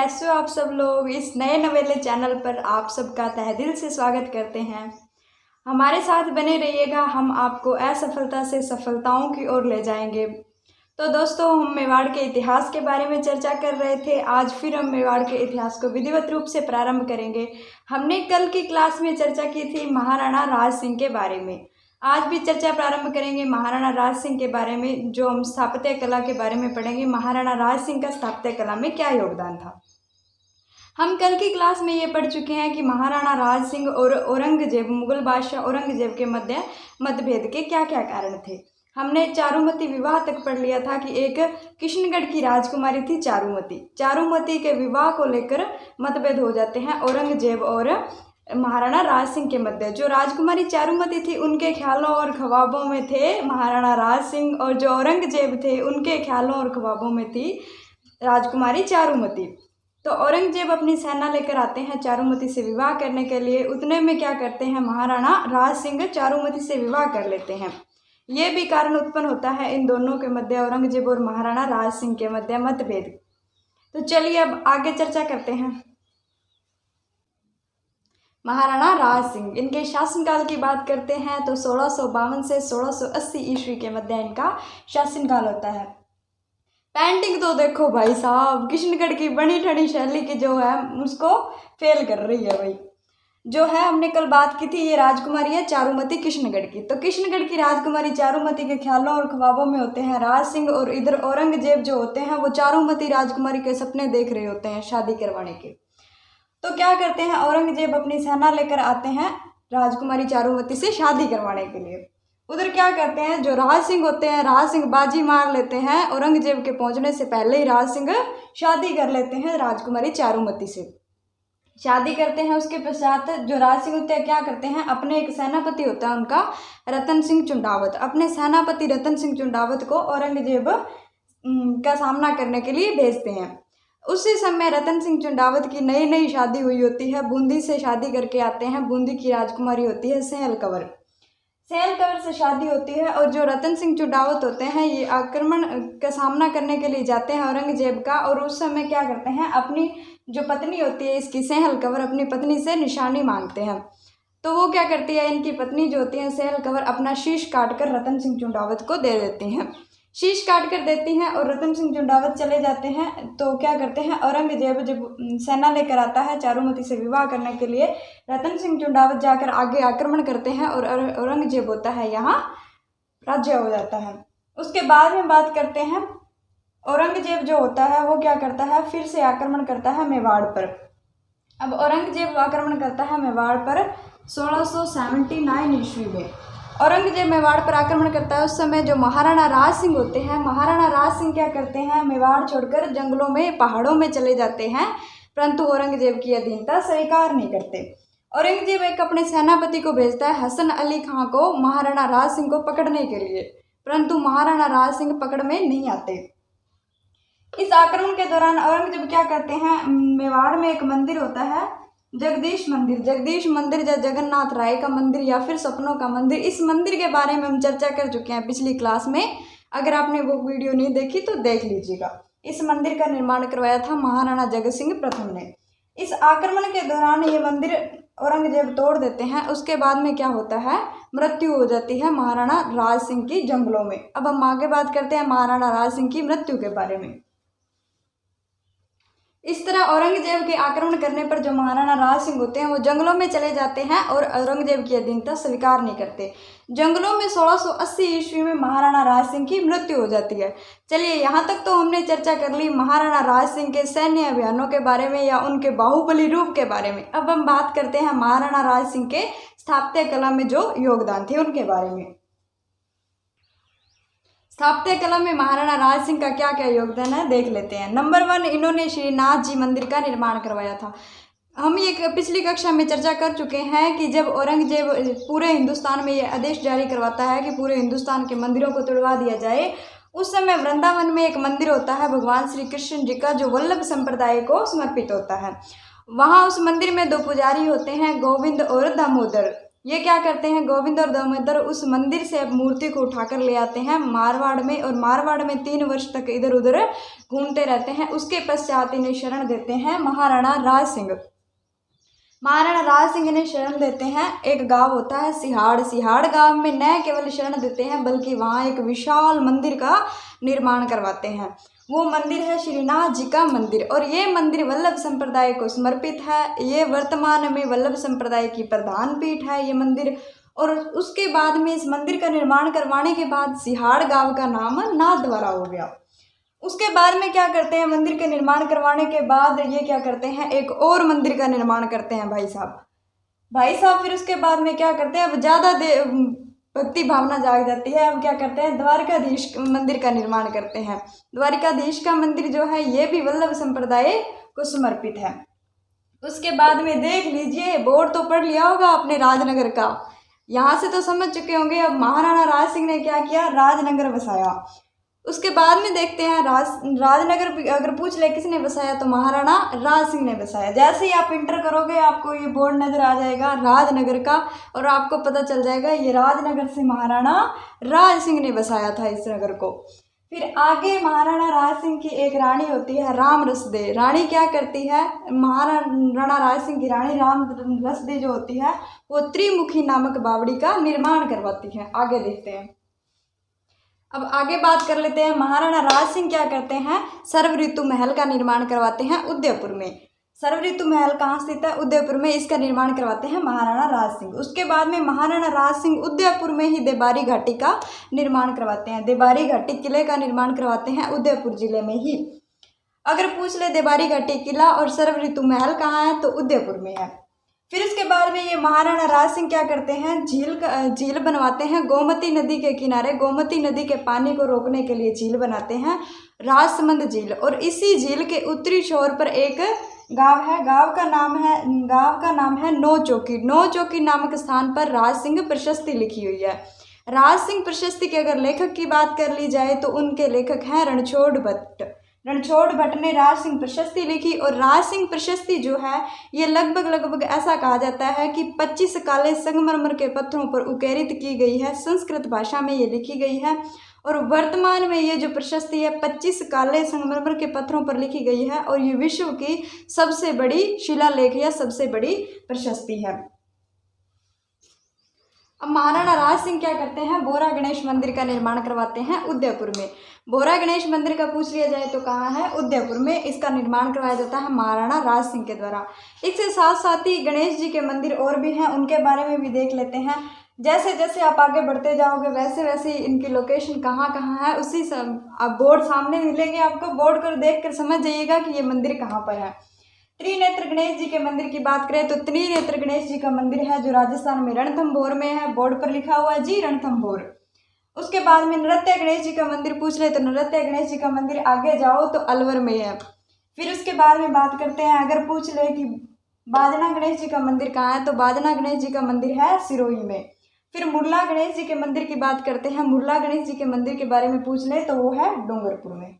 कैसे हो आप सब लोग। इस नए नवेले चैनल पर आप सबका तहे दिल से स्वागत करते हैं। हमारे साथ बने रहिएगा, हम आपको असफलता से सफलताओं की ओर ले जाएंगे। तो दोस्तों, हम मेवाड़ के इतिहास के बारे में चर्चा कर रहे थे। आज फिर हम मेवाड़ के इतिहास को विधिवत रूप से प्रारंभ करेंगे। हमने कल की क्लास में चर्चा की थी महाराणा राज सिंह के बारे में। आज भी चर्चा प्रारंभ करेंगे महाराणा राज सिंह के बारे में, जो हम स्थापत्य कला के बारे में पढ़ेंगे। महाराणा राज सिंह का स्थापत्य कला में क्या योगदान था। हम कल की क्लास में ये पढ़ चुके हैं कि महाराणा राज सिंह और औरंगजेब, मुगल बादशाह औरंगजेब के मध्य मतभेद के क्या क्या कारण थे। हमने चारुमती विवाह तक पढ़ लिया था कि एक किशनगढ़ की राजकुमारी थी चारुमती के विवाह को लेकर मतभेद हो जाते हैं औरंगजेब और महाराणा राज सिंह के मध्य। जो राजकुमारी चारुमती थी उनके ख्यालों और ख्वाबों में थे महाराणा राज सिंह, और जो औरंगजेब थे उनके ख्यालों और ख्वाबों में थी राजकुमारी चारुमती। तो औरंगजेब अपनी सेना लेकर आते हैं चारुमती से विवाह करने के लिए। उतने में क्या करते हैं, महाराणा राज सिंह चारुमती से विवाह कर लेते हैं। ये भी कारण उत्पन्न होता है इन दोनों के मध्य, औरंगजेब और महाराणा राज सिंह के मध्य मतभेद। तो चलिए अब आगे चर्चा करते हैं। महाराणा राज सिंह, इनके शासनकाल की बात करते हैं तो 1652 से 1680 ईस्वी के मध्य इनका शासनकाल होता है। पेंटिंग तो देखो भाई साहब, किशनगढ़ की बनी ठनी शैली की जो है उसको फेल कर रही है भाई। जो है हमने कल बात की थी, ये राजकुमारी है चारुमती किशनगढ़ की। तो किशनगढ़ की राजकुमारी चारुमती के ख्यालों और ख्वाबों में होते हैं राज सिंह, और इधर औरंगजेब जो होते हैं वो चारुमती राजकुमारी के सपने देख रहे होते हैं शादी करवाने के। तो क्या करते हैं, औरंगजेब अपनी सेना लेकर आते हैं राजकुमारी चारुमती से शादी करवाने के लिए। उधर क्या करते हैं, जो राज सिंह होते हैं, राज सिंह बाजी मार लेते हैं। औरंगजेब के पहुंचने से पहले ही राज सिंह शादी कर लेते हैं राजकुमारी चारुमती से। शादी करते हैं, उसके पश्चात जो राज सिंह होते हैं क्या करते हैं, अपने एक सेनापति होता है उनका रतन सिंह चुंडावत, अपने सेनापति रतन सिंह चुंडावत को औरंगजेब का सामना करने के लिए भेजते हैं। उसी समय रतन सिंह चुंडावत की नई नई शादी हुई होती है, बूंदी से शादी करके आते हैं। बूंदी की राजकुमारी होती है सहेल कंवर से शादी होती है। और जो रतन सिंह चुंडावत होते हैं ये आक्रमण का सामना करने के लिए जाते हैं औरंगजेब का, और उस समय क्या करते हैं, अपनी जो पत्नी होती है इसकी सहेल कंवर, अपनी पत्नी से निशानी मांगते हैं। तो वो क्या करती है, इनकी पत्नी जो होती है सहेल कंवर अपना शीश काट कर रतन सिंह चुंडावत को दे देती हैं। शीश काट कर देती हैं और रतन सिंह चुंडावत चले जाते हैं। तो क्या करते हैं, औरंगजेब जब सेना लेकर आता है चारुमती से विवाह करने के लिए, रतन सिंह चुंडावत जाकर आगे आक्रमण करते हैं और औरंगजेब होता है यहाँ राज्य हो जाता है। उसके बाद में बात करते हैं, औरंगजेब जो होता है वो क्या करता है, फिर से आक्रमण करता है मेवाड़ पर। अब औरंगजेब आक्रमण करता है मेवाड़ पर 1679 ईस्वी में। औरंगजेब मेवाड़ पर आक्रमण करता है। उस समय जो महाराणा राज सिंह होते हैं, महाराणा राज सिंह क्या करते हैं, मेवाड़ छोड़कर जंगलों में पहाड़ों में चले जाते हैं, परंतु औरंगजेब की अधीनता स्वीकार नहीं करते। औरंगजेब एक अपने सेनापति को भेजता है हसन अली खां को महाराणा राज सिंह को पकड़ने के लिए, परंतु महाराणा राज सिंह पकड़ में नहीं आते। इस आक्रमण के दौरान औरंगजेब क्या करते हैं, मेवाड़ में एक मंदिर होता है जगदीश मंदिर या जगन्नाथ राय का मंदिर या फिर सपनों का मंदिर। इस मंदिर के बारे में हम चर्चा कर चुके हैं पिछली क्लास में। अगर आपने वो वीडियो नहीं देखी तो देख लीजिएगा। इस मंदिर का निर्माण करवाया था महाराणा जगत सिंह प्रथम ने। इस आक्रमण के दौरान ये मंदिर औरंगजेब तोड़ देते हैं। उसके बाद में क्या होता है, मृत्यु हो जाती है महाराणा राज सिंह की जंगलों में। अब हम आगे बात करते हैं महाराणा राज सिंह की मृत्यु के बारे में। इस तरह औरंगजेब के आक्रमण करने पर जो महाराणा राज सिंह होते हैं वो जंगलों में चले जाते हैं और औरंगजेब की अधीनता स्वीकार नहीं करते। जंगलों में 1680 ईस्वी में महाराणा राज सिंह की मृत्यु हो जाती है। चलिए, यहाँ तक तो हमने चर्चा कर ली महाराणा राज सिंह के सैन्य अभियानों के बारे में या उनके बाहुबली रूप के बारे में। अब हम बात करते हैं महाराणा राज सिंह के स्थापत्य कला में जो योगदान थे उनके बारे में। स्थापत्य कला में महाराणा राज सिंह का क्या क्या योगदान है देख लेते हैं। नंबर 1, इन्होंने श्रीनाथ जी मंदिर का निर्माण करवाया था। हम ये पिछली कक्षा में चर्चा कर चुके हैं कि जब औरंगजेब पूरे हिंदुस्तान में ये आदेश जारी करवाता है कि पूरे हिंदुस्तान के मंदिरों को तोड़वा दिया जाए, उस समय वृंदावन में एक मंदिर होता है भगवान श्री कृष्ण जी का, जो वल्लभ संप्रदाय को समर्पित होता है। वहाँ उस मंदिर में 2 पुजारी होते हैं, गोविंद और दामोदर। ये क्या करते हैं, गोविंद और दामोदर उस मंदिर से अब मूर्ति को उठाकर ले आते हैं मारवाड़ में, और मारवाड़ में 3 वर्ष तक इधर उधर घूमते रहते हैं। उसके पश्चात इन्हें शरण देते हैं महाराणा राज सिंह। महाराणा राज सिंह ने शरण देते हैं, एक गांव होता है सिहाड़। सिहाड़ गांव में न केवल शरण देते हैं बल्कि वहाँ एक विशाल मंदिर का निर्माण करवाते हैं। वो मंदिर है श्रीनाथ जी का मंदिर, और ये मंदिर वल्लभ संप्रदाय को समर्पित है। ये वर्तमान में वल्लभ संप्रदाय की प्रधान पीठ है ये मंदिर। और उसके बाद में इस मंदिर का निर्माण करवाने के बाद सिहाड़ गांव का नाम नाथद्वारा हो गया। उसके बाद में क्या करते हैं, मंदिर के निर्माण करवाने के बाद ये क्या करते हैं, एक और मंदिर का निर्माण करते हैं भाई साहब। फिर उसके बाद में क्या करते हैं, अब ज़्यादा भक्ति भावना जाग जाती है। अब क्या करते हैं, द्वारिकाधीश मंदिर का निर्माण करते हैं। द्वारिकाधीश का मंदिर जो है ये भी वल्लभ संप्रदाय को समर्पित है। उसके बाद में देख लीजिए, बोर्ड तो पढ़ लिया होगा आपने राजनगर का, यहाँ से तो समझ चुके होंगे। अब महाराणा राज सिंह ने क्या किया, राजनगर बसाया। उसके बाद में देखते हैं राजनगर अगर पूछ ले किसने बसाया तो महाराणा राज सिंह ने बसाया। जैसे ही आप इंटर करोगे आपको ये बोर्ड नज़र आ जाएगा राजनगर का, और आपको पता चल जाएगा ये राजनगर से महाराणा राज सिंह ने बसाया था इस नगर को। फिर आगे महाराणा राज सिंह की एक रानी होती है राम रसदे। रानी क्या करती है, महाराणा राज सिंह की रानी राम रसदे जो होती है वो त्रिमुखी नामक बावड़ी का निर्माण करवाती है। आगे देखते हैं। अब आगे बात कर लेते हैं, महाराणा राज सिंह क्या करते हैं, सर्व ऋतु महल का निर्माण करवाते हैं उदयपुर में। सर्व ऋतु महल कहाँ स्थित है, उदयपुर में। इसका निर्माण करवाते हैं महाराणा राज सिंह। उसके बाद में महाराणा राज सिंह उदयपुर में ही देबारी घाटी का निर्माण करवाते हैं। देबारी घाटी किले का निर्माण करवाते हैं उदयपुर जिले में ही। अगर पूछ ले देबारी घाटी किला और सर्व ऋतु महल कहाँ है तो उदयपुर में है। फिर उसके बाद में ये महाराणा राज सिंह क्या करते हैं, झील बनवाते हैं गोमती नदी के किनारे। गोमती नदी के पानी को रोकने के लिए झील बनाते हैं, राजसमंद झील। और इसी झील के उत्तरी छोर पर एक गांव है, गांव का नाम है नौचौकी। नौचौकी नामक स्थान पर राज सिंह प्रशस्ति लिखी हुई है। राज सिंह प्रशस्ति के अगर लेखक की बात कर ली जाए तो उनके लेखक हैं रणछोड़ भट्ट। रणछोड़ भट्ट ने राज सिंह प्रशस्ति लिखी। और राज सिंह प्रशस्ति जो है ये लगभग ऐसा कहा जाता है कि 25 काले संगमरमर के पत्थरों पर उकेरित की गई है। संस्कृत भाषा में ये लिखी गई है। और वर्तमान में ये जो प्रशस्ति है 25 काले संगमरमर के पत्थरों पर लिखी गई है, और ये विश्व की सबसे बड़ी शिलालेख या सबसे बड़ी प्रशस्ति है। अब महाराणा राज सिंह क्या करते हैं, बोरा गणेश मंदिर का निर्माण करवाते हैं उदयपुर में। बोरा गणेश मंदिर का पूछ लिया जाए तो कहाँ है, उदयपुर में। इसका निर्माण करवाया जाता है महाराणा राज सिंह के द्वारा। इसके साथ साथ ही गणेश जी के मंदिर और भी हैं, उनके बारे में भी देख लेते हैं। जैसे जैसे आप आगे बढ़ते जाओगे वैसे वैसे इनकी लोकेशन कहाँ कहाँ है उसी आप बोर्ड सामने मिलेंगे आपको, बोर्ड को देख कर समझ जाइएगा कि ये मंदिर कहाँ पर है। त्रिनेत्र गणेश जी के मंदिर की बात करें तो त्रिनेत्र गणेश जी का मंदिर है जो राजस्थान में रणथंभौर में है। बोर्ड पर लिखा हुआ है जी रणथंभौर। उसके बाद में नृत्य गणेश जी का मंदिर पूछ ले तो नृत्य गणेश जी का मंदिर आगे जाओ तो अलवर में है। फिर उसके बाद में बात करते हैं, अगर पूछ ले कि बाजना गणेश जी का मंदिर कहाँ है तो बाजना गणेश जी का मंदिर है सिरोही में। फिर मुरला गणेश जी के मंदिर की बात करते हैं, मुरला गणेश जी के मंदिर के बारे में पूछ ले तो वो है डूंगरपुर में।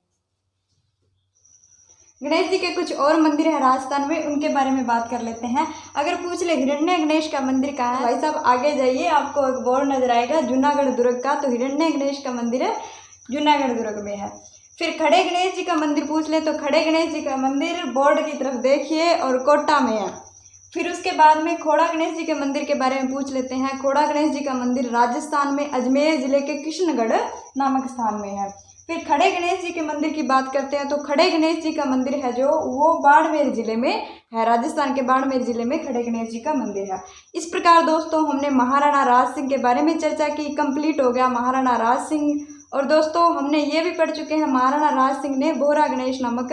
गणेश जी के कुछ और मंदिर है राजस्थान में, उनके बारे में बात कर लेते हैं। अगर पूछ ले हिरण्य गणेश का मंदिर कहाँ है, भाई साहब आगे जाइए आपको एक बोर्ड नजर आएगा जूनागढ़ दुर्ग का, तो हिरण्य गणेश का मंदिर है जूनागढ़ दुर्ग में है। फिर खड़े गणेश जी का मंदिर पूछ ले तो खड़े गणेश जी का मंदिर बोर्ड की तरफ देखिए और कोटा में है। फिर उसके बाद में खोड़ा गणेश जी के मंदिर के बारे में पूछ लेते हैं। खोड़ा गणेश जी का मंदिर राजस्थान में अजमेर जिले के किशनगढ़ नामक स्थान में है। फिर खड़े गणेश जी के मंदिर की बात करते हैं तो खड़े गणेश जी का मंदिर है जो वो बाड़मेर जिले में है, राजस्थान के बाड़मेर जिले में खड़े गणेश जी का मंदिर है। इस प्रकार दोस्तों हमने महाराणा राज सिंह के बारे में चर्चा की, कंप्लीट हो गया महाराणा राज सिंह। और दोस्तों हमने ये भी पढ़ चुके हैं महाराणा राज सिंह ने बोरा गणेश नामक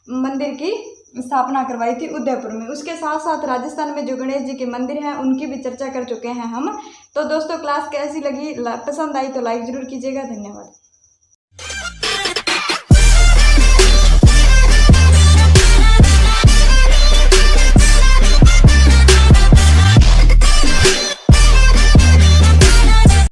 मंदिर की स्थापना करवाई थी उदयपुर में। उसके साथ साथ राजस्थान में जो गणेश जी के मंदिर हैं उनकी भी चर्चा कर चुके हैं हम। तो दोस्तों क्लास कैसी लगी, पसंद आई तो लाइक ज़रूर कीजिएगा। धन्यवाद।